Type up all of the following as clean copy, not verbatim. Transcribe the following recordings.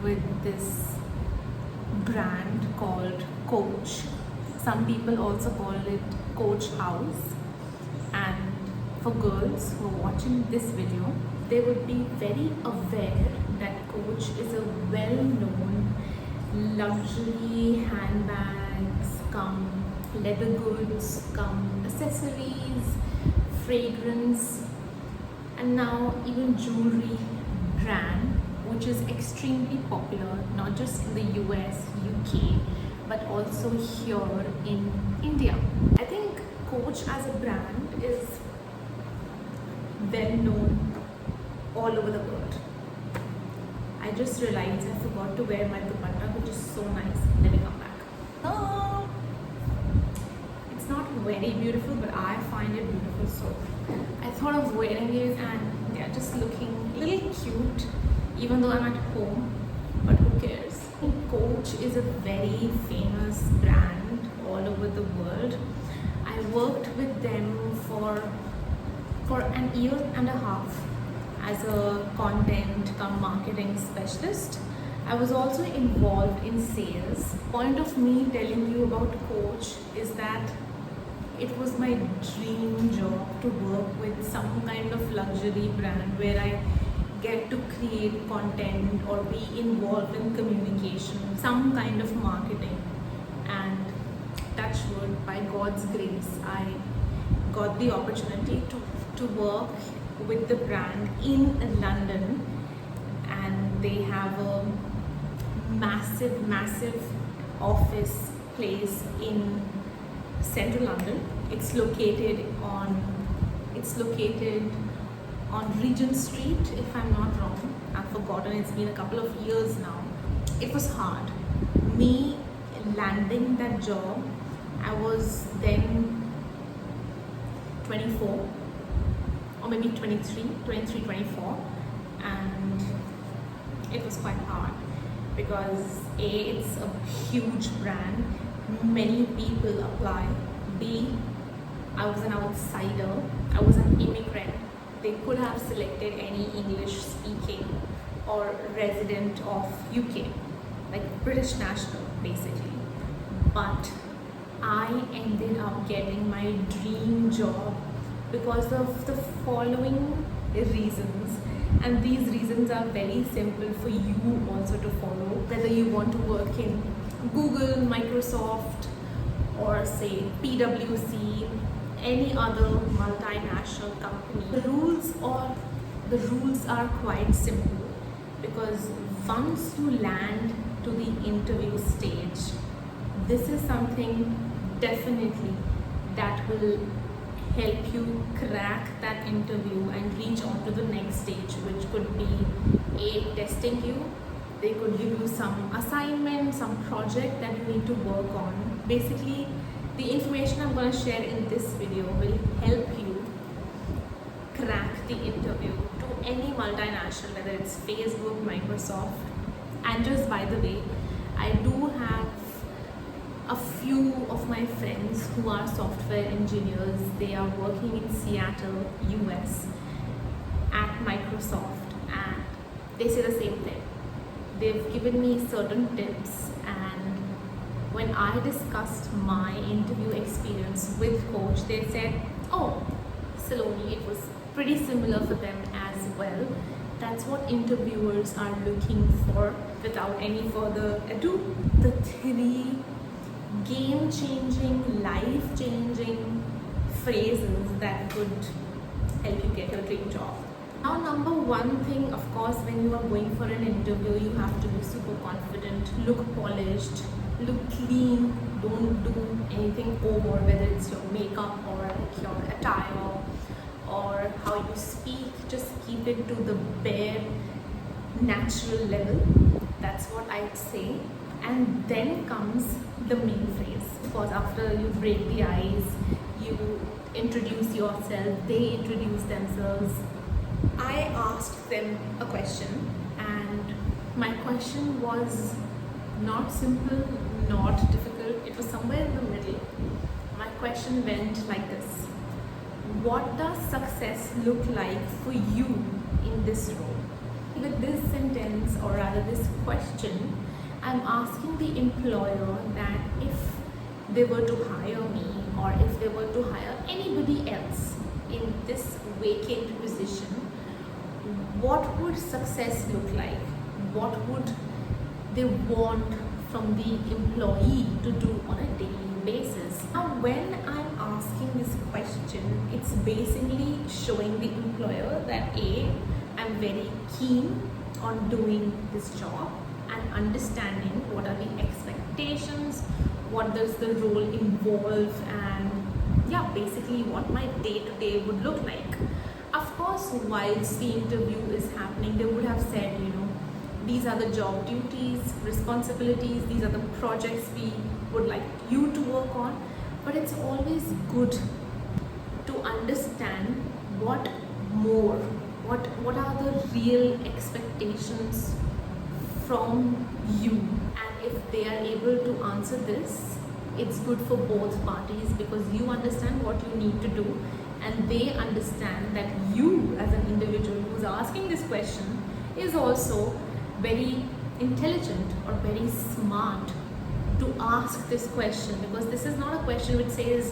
with this brand called Coach. Some people also call it Coach House. And for girls who are watching this video, they would be very aware that Coach is a well-known luxury handbags, come leather goods, come accessories, fragrance, and now even jewelry brand, which is extremely popular not just in the US, UK, but also here in India. I think Coach as a brand is well known all over the world. I just realized I forgot to wear my dupatta, which is so nice. Let me come back. Oh, it's not very beautiful, but I find it beautiful, so I thought of wearing it, and they're just looking a little cute, even though I'm at home. But who cares? Coach is a very famous brand all over the world. I worked with them for an year and a half as a content come marketing specialist. I was also involved in sales. Point of me telling you about Coach is that it was my dream job to work with some kind of luxury brand where I get to create content or be involved in communication, some kind of marketing. And touch wood, by God's grace, I got the opportunity to work with the brand in London, and they have a massive office place in central London. It's located on Regent Street, if I'm not wrong. I've forgotten, it's been a couple of years now. It was hard. Me landing that job, I was then 24 or maybe 23, 24, and it was quite hard because A, it's a huge brand, many people apply. B, I was an outsider, I was an immigrant. They could have selected any English speaking or resident of UK, like British national basically. But I ended up getting my dream job because of the following reasons, and these reasons are very simple for you also to follow, whether you want to work in Google, Microsoft, or say PwC, any other multinational company. The rules are quite simple, because once you land to the interview stage, this is something definitely that will help you crack that interview and reach on to the next stage, which could be A, testing you. They could give you some assignment, some project that you need to work on. Basically, the information I'm going to share in this video will help you crack the interview to any multinational, whether it's Facebook, Microsoft. And just by the way, I do have a few of my friends who are software engineers. They are working in Seattle, US at Microsoft, and they say the same thing. They've given me certain tips, and when I discussed my interview experience with Coach, they said, oh, Saloni, it was pretty similar for them as well. That's what interviewers are looking for. Without any further ado, the 3 game-changing, life-changing phrases that could help you get your dream job. Now, number one thing, of course, when you are going for an interview, you have to be super confident, look polished, look clean, don't do anything over, whether it's your makeup or like your attire or how you speak. Just keep it to the bare, natural level. That's what I'd say. And then comes the main phrase. Of course, after you break the ice, you introduce yourself, they introduce themselves. I asked them a question, and my question was not simple, not difficult. It was somewhere in the middle. My question went like this: what does success look like for you in this role? With this sentence, or rather this question, I'm asking the employer that if they were to hire me, or if they were to hire anybody else in this vacant position, what would success look like? What would they want from the employee to do on a daily basis? Now, when I'm asking this question, it's basically showing the employer that A, I'm very keen on doing this job and understanding what are the expectations, what does the role involve, and yeah, basically what my day-to-day would look like. Of course, whilst the interview is happening, they would have said, these are the job duties, responsibilities, these are the projects we would like you to work on. But it's always good to understand what more, what are the real expectations from you. And if they are able to answer this, it's good for both parties, because you understand what you need to do and they understand that you as an individual who's asking this question is also very intelligent or very smart to ask this question, because this is not a question which says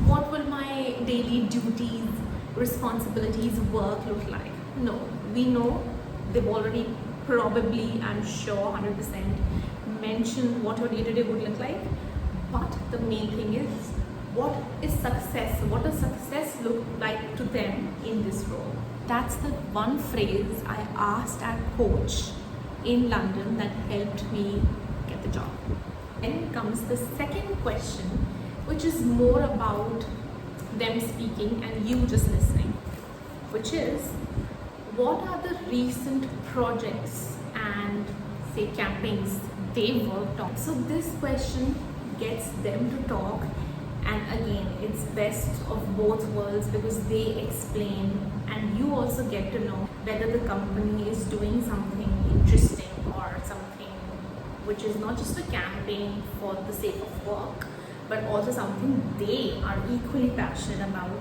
what will my daily duties, responsibilities, work look like. No, we know they've already probably, I'm sure 100% mentioned what your day-to-day would look like, but the main thing is what is success, what does success look like to them in this role. That's the one phrase I asked our coach in London that helped me get the job. Then comes the second question, which is more about them speaking and you just listening, which is what are the recent projects and say campaigns they worked on. So this question gets them to talk, and again, it's best of both worlds, because they explain and you also get to know whether the company is doing something interesting or something which is not just a campaign for the sake of work, but also something they are equally passionate about,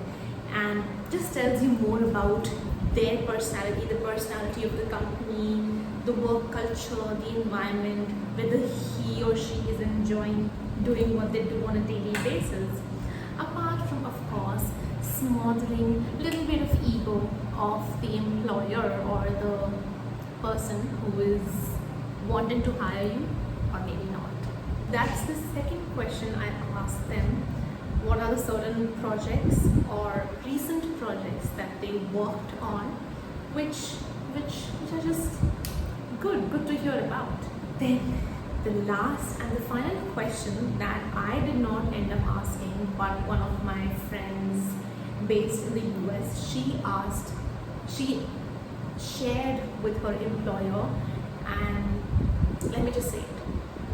and just tells you more about their personality, the personality of the company, the work culture, the environment, whether he or she is enjoying doing what they do on a daily basis. Apart from, of course, smothering a little bit of ego of the employer or the person who is wanting to hire you, or maybe not. That's the second question I asked them. What are the certain projects or recent projects that they worked on, which are just good to hear about. Then the last and the final question that I did not end up asking, but one of my friends based in the US, she shared with her employer, and let me just say it.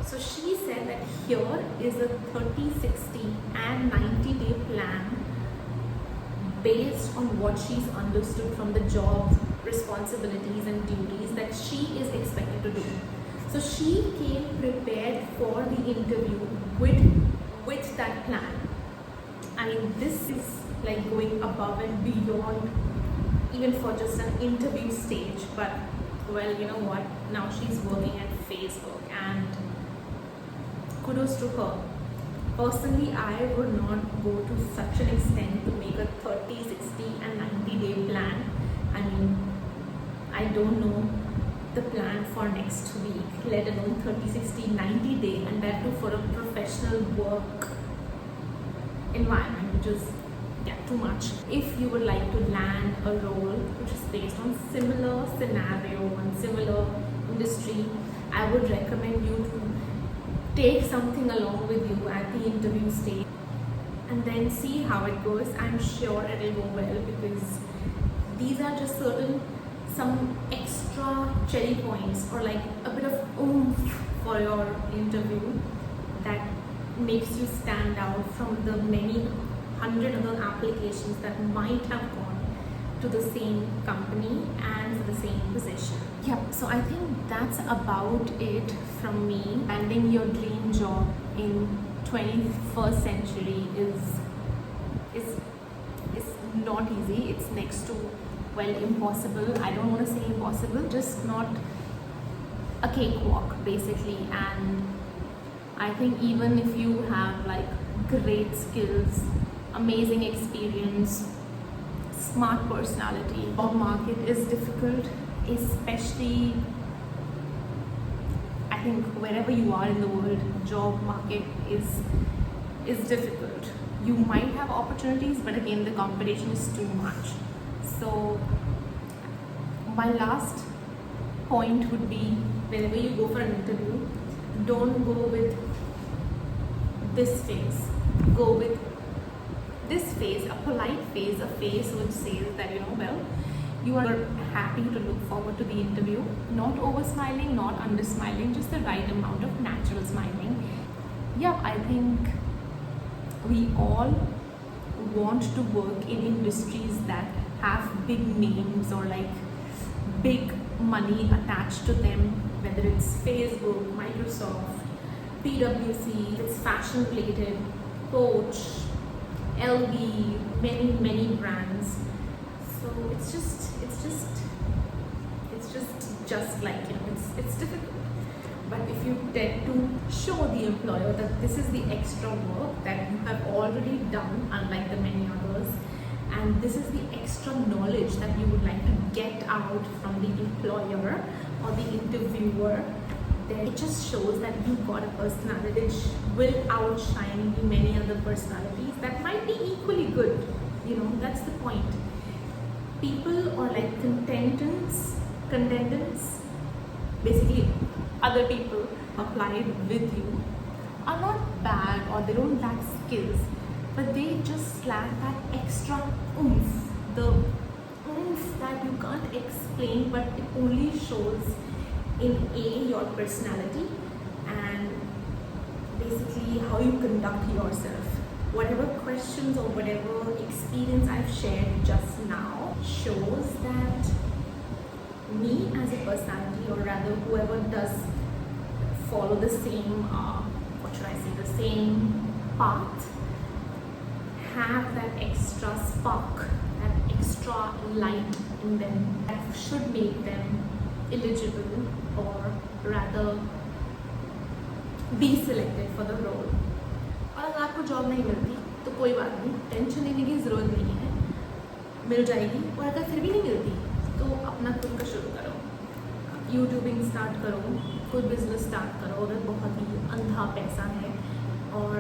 So she said that here is a 30, 60 and 90-day plan based on what she's understood from the job responsibilities and duties that she is expected to do. So she came prepared for the interview with that plan. I mean, this is like going above and beyond even for just an interview stage. But well, you know what, now she's working at Facebook, and kudos to her. Personally, I would not go to such an extent to make a 30, 60 and 90-day plan. I mean, I don't know the plan for next week, let alone 30, 60, 90 day, and that too for a professional work environment, which is too much. If you would like to land a role which is based on similar scenario and similar industry, I would recommend you to take something along with you at the interview stage and then see how it goes. I'm sure it will go well, because these are just some extra cherry points, or like a bit of oomph for your interview that makes you stand out from the many hundred other applications that might have gone to the same company and for the same position. Yep, so I think that's about it from me. Landing your dream job in 21st century is not easy. It's next to well, impossible. I don't want to say impossible, just not a cakewalk basically. And I think even if you have like great skills, amazing experience, smart personality, job market is difficult, especially I think wherever you are in the world, job market is difficult. You might have opportunities, but again the competition is too much. So my last point would be, whenever you go for an interview, don't go with this face. Go with this face, a polite face, a face which says that, you know, well, you are happy to look forward to the interview, not over smiling, not under smiling, just the right amount of natural smiling. Yeah, I think we all want to work in industries that have big names or like big money attached to them, whether it's Facebook, Microsoft, PwC, it's fashion related, Coach, LV, many brands. So it's just like, you know, it's difficult. But if you tend to show the employer that this is the extra work that you have already done, unlike the many others, and this is the extra knowledge that you would like to get out from the employer or the interviewer, then it just shows that you've got a personality which will outshine the many other personalities that might be equally good. You know, that's the point. People or like contendants, basically other people applied with you, are not bad or they don't lack skills, but they just lack that extra oomph, the oomph that you can't explain, but it only shows in your personality and basically how you conduct yourself. Whatever questions or whatever experience I've shared just now shows that me as a personality, or rather whoever does follow the same, the same path, have that extra spark, that extra light in them that should make them eligible, or rather be selected for the role. और अगर आपको job नहीं मिलती तो कोई बात नहीं, tension लेने की ज़रूरत नहीं है, मिल जाएगी। और अगर फिर भी नहीं मिलती तो अपना खुद का शुरू करो, यूट्यूबिंग स्टार्ट करो, कोई बिजनेस स्टार्ट करो अगर बहुत ही अंधा पैसा है, और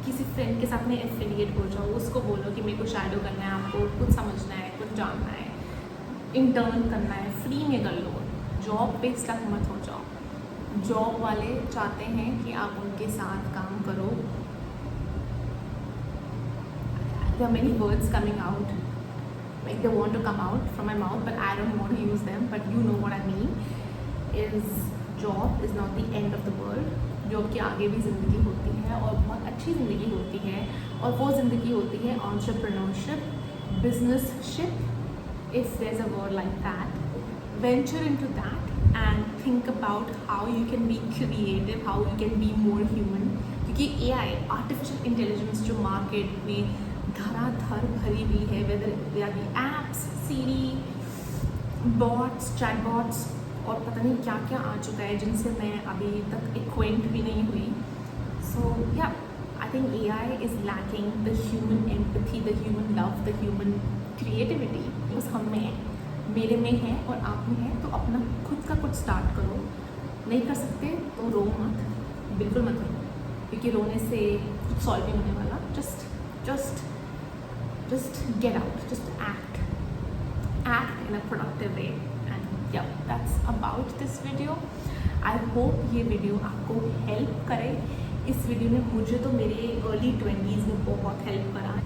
किसी फ्रेंड के साथ में एफिलिएट हो जाओ, उसको बोलो कि मेरे को शैडो करना है, आपको कुछ समझना है, कुछ जानना है, इंटर्न करना है, फ्री में कर लो, जॉब पे स्टक मत हो जाओ। जॉब वाले चाहते हैं कि आप उनके साथ काम करो। There are many words coming out, like they want to come out from my mouth, but I don't want to use them, but you know what I mean. Is job is not the end of the world. Job के आगे भी ज़िंदगी होती है और बहुत अच्छी ज़िंदगी होती है, और वो ज़िंदगी होती है entrepreneurship, businessship, if there's a word like that. Venture into that and think about how you can be creative, how you can be more human. क्योंकि AI, artificial intelligence जो मार्केट में धराधर भरी हुई है, whether they are the apps, Siri, bots, chatbots, और पता नहीं क्या क्या आ चुका है जिनसे मैं अभी तक एक्वेंट भी नहीं हुई. So yeah, I think AI is lacking the human empathy, the human love, the human creativity. उस हम में है, मेरे में है और आप में है, तो अपना खुद का कुछ स्टार्ट करो. नहीं कर सकते तो रो मत, बिल्कुल मत रो, क्योंकि रोने से कुछ सॉल्व नहीं होने वाला. just get out, just act in a productive way. And yeah, that's about this video. I hope ये वीडियो आपको हेल्प करे. इस वीडियो ने मुझे तो मेरे अर्ली 20s में बहुत हेल्प करा है.